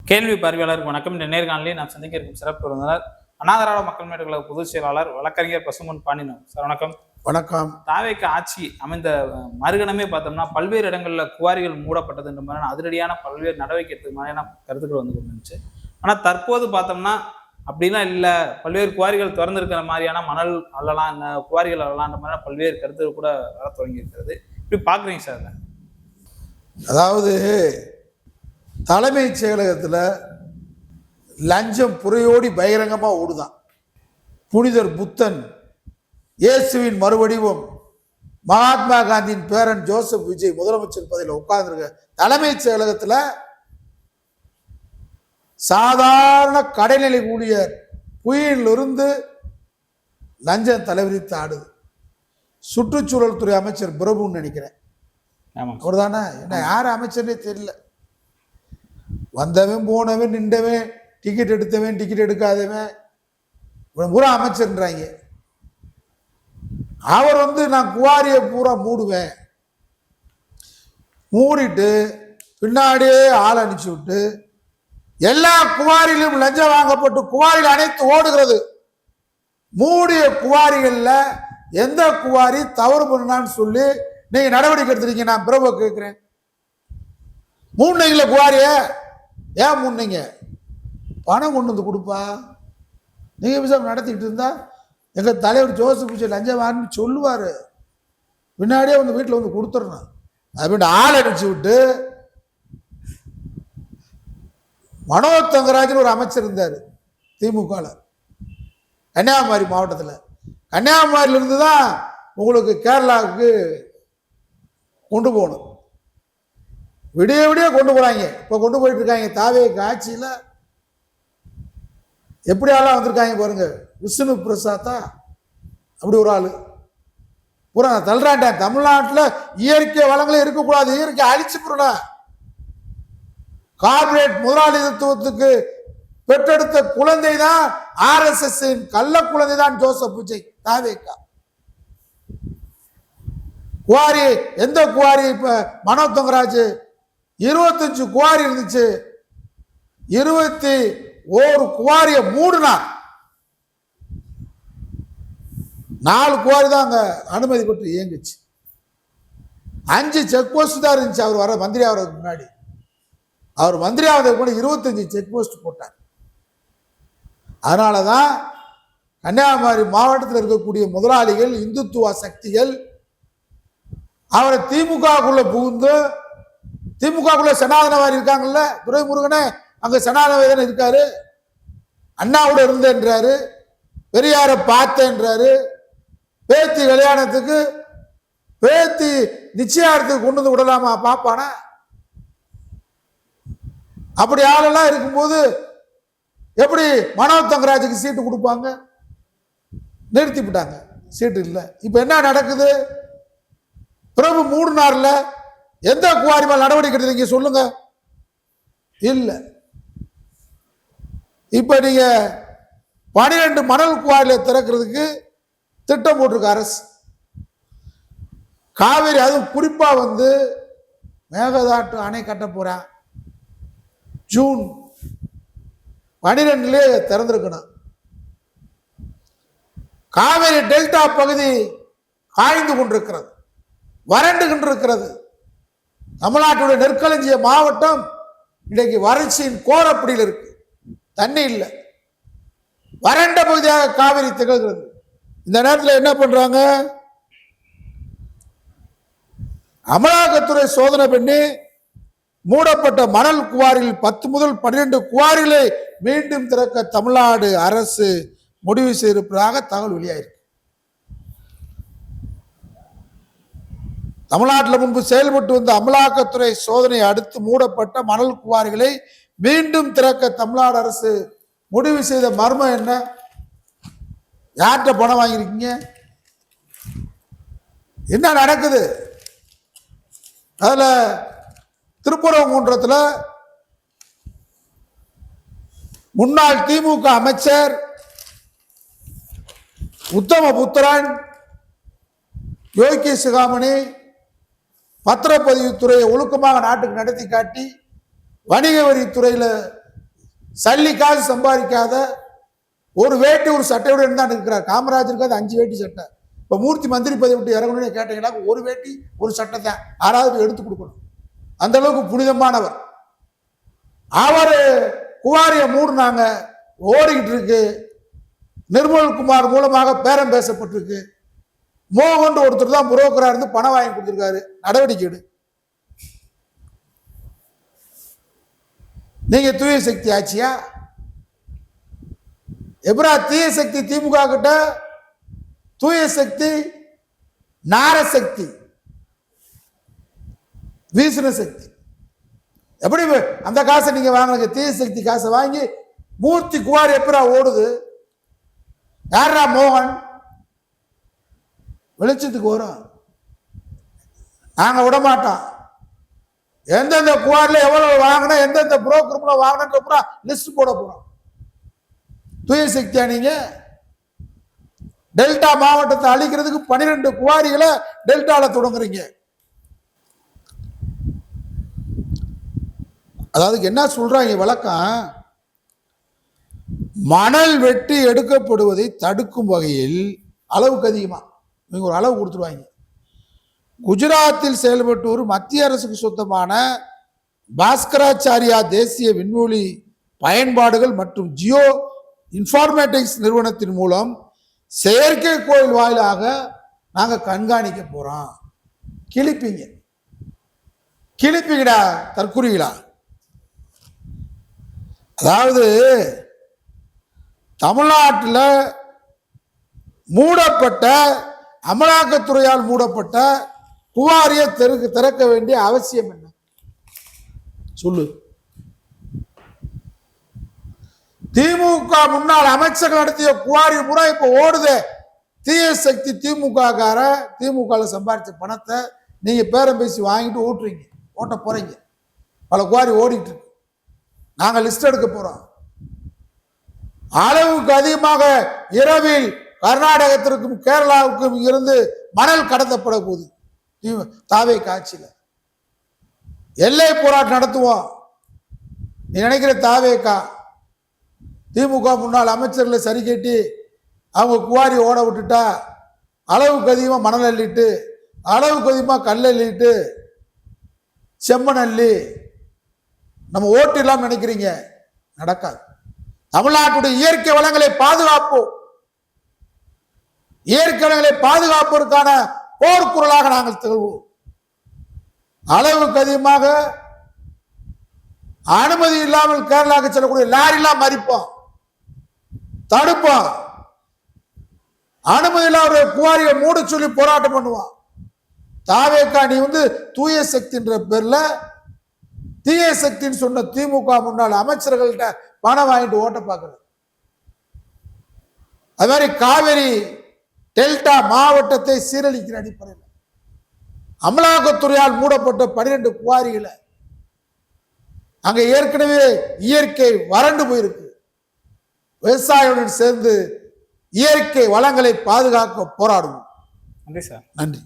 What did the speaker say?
கேள்வி பார்வையாளருக்கு வணக்கம். இந்த நேர்காணலில் நான் சந்திக்க இருக்கும் சிறப்பு விருந்தினர் அண்ணா மக்கள் முன்னேற்ற கழக பொதுச் செயலாளர் வழக்கறிஞர் பசும்பொன் பாண்டியன் சார். வணக்கம். வணக்கம். தாவேக்கு ஆட்சி அமைந்த மறுகணமே பார்த்தோம்னா பல்வேறு இடங்கள்ல குவாரிகள் மூடப்பட்டதுன்ற மாதிரியான அதிரடியான பல்வேறு நடவடிக்கை எடுத்த மாதிரியான கருத்துக்கள் வந்து கொண்டுச்சு. ஆனா தற்போது பார்த்தோம்னா அப்படிலாம் இல்லை, பல்வேறு குவாரிகள் திறந்திருக்கிற மாதிரியான மணல் அள்ளலாம், குவாரிகள் அள்ளலான்ற மாதிரியான பல்வேறு கருத்துக்கள் கூட வர தொடங்கி இருக்கிறது. இப்படி பாக்குறீங்க சார்? அதாவது தலைமைச் செயலகத்தில் லஞ்சம் புறையோடி பகிரங்கமாக ஓடுதான். புனிதர் புத்தன், இயேசுவின் மறுவடிவம், மகாத்மா காந்தியின் பேரன் ஜோசப் விஜய் முதலமைச்சர் பதவியில் உட்கார்ந்துருக்க தலைமைச் செயலகத்தில் சாதாரண கடைநிலை ஊழியர் புயலிலிருந்து லஞ்சம் தலைவிரித்து ஆடுது. சுற்றுச்சூழல் துறை அமைச்சர் பிரபுன்னு நினைக்கிறேன், அவர் தானே? என்ன யார் அமைச்சர்னே தெரியல. வந்தவன் போனவன் நின்றவன் டிக்கெட் எடுத்தவன் டிக்கெட் எடுக்காதவன் பூரா அமைச்சர்ன்றாங்க. அவர் நான் குவாரியை பூரா மூடுவேன், மூடிட்டு பின்னாடியே ஆள் அனுப்பிச்சு விட்டு எல்லா குவாரியிலும் லஞ்சம் வாங்கப்பட்டு குவாரியில் அனைத்து ஓடுகிறது. மூடிய குவாரிகள்ல எந்த குவாரி தவறு பண்ணான்னு சொல்லி நீங்க நடவடிக்கை எடுத்துறீங்க? நான் பிரபு கேட்கிறேன், மூணுங்கள குவாரிய ஏன் மூணுங்க? பணம் கொண்டு வந்து கொடுப்பா. நீங்க விசாரணை நடத்திக்கிட்டு இருந்தா எங்க தலைவர் ஜோசப் விஜய் லஞ்சம் வாங்கன்னு சொல்லுவாரு, பின்னாடியே வீட்டில் கொடுத்துடணும். அப்படின்னு ஆள் அடிச்சு விட்டு மனோஜ் தங்கராஜன் ஒரு அமைச்சர் இருந்தார் திமுக கன்னியாகுமரி மாவட்டத்தில். கன்னியாகுமரியிலிருந்து தான் உங்களுக்கு கேரளாவுக்கு கொண்டு போகணும். விடிய விடிய கொண்டு போறாங்க. இப்போ கொண்டு போயிட்டு இருக்காங்க. தாவேக்கு ஆட்சியில் எப்படி ஆளா வந்திருக்காங்க பாருங்க. விஷ்ணு பிரசாத்தா அப்படி ஒரு ஆளு பூரா தள்ளுறான்டேன். தமிழ்நாட்டில் இயற்கை வளங்களே இருக்கக்கூடாது, இயற்கை அழிச்சு போறா. கார்பரேட் முதலாளித்துவத்துக்கு பெற்றெடுத்த குழந்தை தான் RSS கள்ள குழந்தை தான் ஜோசப் விஜய். தாவேக்கா குவாரி, எந்த குவாரி? இப்ப மனோஜ் தங்கராஜ் 25 குவாரி இருந்துச்சு, 21 குவாரிய மூடுனார். 4 குவாரி தான் அங்க அனுமதி பெற்று இயங்குச்சு. 5 செக் போஸ்ட் தான் இருந்துச்சு. அவர் வர மந்திரி ஆகிறதுக்கு முன்னாடி, அவர் மந்திரி ஆகிறதுக்கு முன்னாடி 25 செக் போஸ்ட் போட்டார். அதனாலதான் கன்னியாகுமரி மாவட்டத்தில் இருக்கக்கூடிய முதலாளிகள், இந்துத்துவ சக்திகள் அவரை திமுகக்குள்ள புகுந்து, திமுகக்குள்ள சனாதனவாதி இருக்காங்கல்ல, துரைமுருகனே அங்க சனாதனவாதி இருக்காரு, அண்ணாவோட இருந்தேன்றாரு, பெரியார பார்த்தேன்றாரு, பேத்தி கல்யாணத்துக்கு பேத்தி நிச்சயார்த்தத்துக்கு கொண்டு வந்து விடலாமா பாப்பானா? அப்படி ஆளெல்லாம் இருக்கும்போது எப்படி மனோஜ் தங்கராஜுக்கு சீட்டு கொடுப்பாங்க? நிறுத்தி விட்டாங்க, சீட்டு இல்லை. இப்ப என்ன நடக்குது? பிரபு மூடுனார்ல, எந்த குவாரி மேல் நடவடிக்கை எடுத்தீங்க சொல்லுங்க? இல்ல. இப்ப நீங்க 12 மணல் குவாரியில திறக்கிறதுக்கு திட்டம் போட்டிருக்க அரசு. காவிரி, அதுவும் குறிப்பா மேகதாட்டு அணை கட்ட போறான். ஜூன் 12 திறந்திருக்கணும். காவிரி டெல்டா பகுதி காய்ந்து கொண்டிருக்கிறது, வறண்டு கொண்டிருக்கிறது. தமிழ்நாட்டுடைய நெற்களஞ்சிய மாவட்டம் இன்றைக்கு வறட்சியின் கோரப்படியில் இருக்கு, தண்ணி இல்லை, வறண்ட பகுதியாக காவிரி திகழ்கிறது. இந்த நேரத்தில் என்ன பண்றாங்க? அமலாக்கத்துறை சோதனை பண்ணி மூடப்பட்ட மணல் குவாரியில் 10 முதல் 12 குவாரிகளை மீண்டும் திறக்க தமிழ்நாடு அரசு முடிவு செய்திருப்பதாக தகவல் வெளியாயிருக்கு. தமிழ்நாட்டில் முன்பு செயல்பட்டு வந்த அமலாக்கத்துறை சோதனை அடுத்து மூடப்பட்ட மணல் குவாரிகளை மீண்டும் திறக்க தமிழ்நாடு அரசு முடிவு செய்த மர்மம் என்ன? யார்கிட்ட பணம் வாங்கியிருக்கீங்க? என்ன நடக்குது? அதுல திருப்பரங்குன்றத்தில் முன்னாள் திமுக அமைச்சர் உத்தமபுத்திரன், யோகி சிகாமணி பத்திரப்பதிவு துறையை ஒழுக்கமாக நாட்டுக்கு நடத்தி காட்டி வணிக வரி துறையில் சல்லி காசு சம்பாதிக்காத ஒரு வேட்டி ஒரு சட்டையோட தான் இருக்கிறார். காமராஜருக்கு அது 5 வேட்டி சட்டை. இப்ப மூர்த்தி மந்திரி பதவி விட்டு இறங்கணும்னு கேட்டீங்கன்னா ஒரு வேட்டி ஒரு சட்டை தான் யாராவது எடுத்து கொடுக்கணும். அந்த அளவுக்கு புனிதமானவர். அவரு குவாரிய மூடுனாங்க, ஓடிக்கிட்டு இருக்கு. நிர்மல்குமார் மூலமாக பேரம் பேசப்பட்டிருக்கு. மோகன் ஒருத்தர் தான் புரோக்கரா இருந்து பணம் வாங்கி கொடுத்திருக்காரு. நடவடிக்கை எடு. நீங்க தூய சக்தி ஆட்சியா? எப்பரா தீய சக்தி திமுக கிட்ட, தூய சக்தி நாரசக்தி வீசுன சக்தி. எப்படி அந்த காசை நீங்க வாங்கினீங்க? தீய சக்தி காசை வாங்கி மூர்த்தி குவாரி எப்பரா ஓடுது? யாரா மோகன்? வெளிச்சத்துக்கு வரும். நாங்க விட மாட்டோம். எந்தெந்த குவாரில எவ்வளவு வாங்கினா, எந்தெந்த புரோக்கர் வாங்கினா லிஸ்ட் போட போறோம். தூய சக்தியா நீங்க? டெல்டா மாவட்டத்தை அழிக்கிறதுக்கு 12 குவாரிகளை டெல்டால தொடங்குறீங்க. அதாவது என்ன சொல்றாங்க விளக்கம்? மணல் வெட்டி எடுக்கப்படுவதை தடுக்கும் வகையில் அளவுக்கு அதிகமா நீங்க ஒரு அளவு கொடுத்துருவாங்க. குஜராத்தில் செயல்பட்டு ஒரு மத்திய அரசுக்கு சொந்தமான பாஸ்கராச்சாரியா தேசிய விண்வெளி பயன்பாடுகள் மற்றும் ஜியோ இன்ஃபார்மேட்டிக்ஸ் நிறுவனத்தின் மூலம் செயற்கைக்கோள் வாயிலாக நாங்க கண்காணிக்க போறோம். கிளிப்பீங்கடா தற்குறிகளா. அதாவது தமிழ்நாட்டில் மூடப்பட்ட, அமலாக்கத்துறையால் மூடப்பட்ட குவாரியை திறக்க வேண்டிய அவசியம் என்ன சொல்லு? திமுக முன்னாள் அமைச்சர்கள் நடத்திய குவாரி முறை இப்ப ஓடுது. தீய சக்தி திமுக சம்பாதிச்ச பணத்தை நீங்க பேரம் பேசி வாங்கிட்டு ஓட்ட போறீங்க. பல குவாரி ஓடிட்டு இருக்கு. நாங்க லிஸ்ட் எடுக்க போறோம். அளவுக்கு அதிகமாக இரவில் கர்நாடகத்திற்கும் கேரளாவுக்கும் இருந்து மணல் கடத்தப்பட போகுது. தாவே காட்சியில எல்லை போராட்டம் நடத்துவோம். நீ நினைக்கிற தாவேக்கா திமுக முன்னாள் அமைச்சர்களை சரி கட்டி அவங்க குவாரி ஓட விட்டுட்டா, அளவுக்கு அதிகமாக மணல் அள்ளிட்டு, அளவுக்கு அதிகமாக கல் அள்ளிட்டு, செம்மண் அள்ளி நம்ம ஓட்டு இல்லாம நினைக்கிறீங்க? நடக்காது. தமிழ்நாட்டுடைய இயற்கை வளங்களை பாதுகாப்போம். இயற்கை வளங்களை பாதுகாப்பதற்கான போர்க்குரலாக நாங்கள் திகழ்வோம். அளவுக்கு அதிகமாக அனுமதி இல்லாமல் கேரளாவுக்கு செல்லக்கூடிய லாரிலாம் மறிப்போம், தடுப்போம். அனுமதி இல்லாத குவாரியை மூட சொல்லி போராட்டம் பண்ணுவான். தாவேக்கா நீ தூய சக்தின்ற பேர்ல தீய சக்தின்னு சொன்ன திமுக முன்னாள் அமைச்சர்கள்ட்ட பணம் வாங்கிட்டு ஓட்ட பார்க்கறது. அது மாதிரி காவிரி டெல்டா மாவட்டத்தை சீரழிக்கிற அடிப்படையில் அமலாக்கத்துறையால் மூடப்பட்ட 12 குவாரிகளை அங்க ஏற்கனவே இயற்கை வறண்டு போயிருக்கு. விவசாயிகளுடன் சேர்ந்து இயற்கை வளங்களை பாதுகாக்க போராடுவோம். நன்றி சார். நன்றி.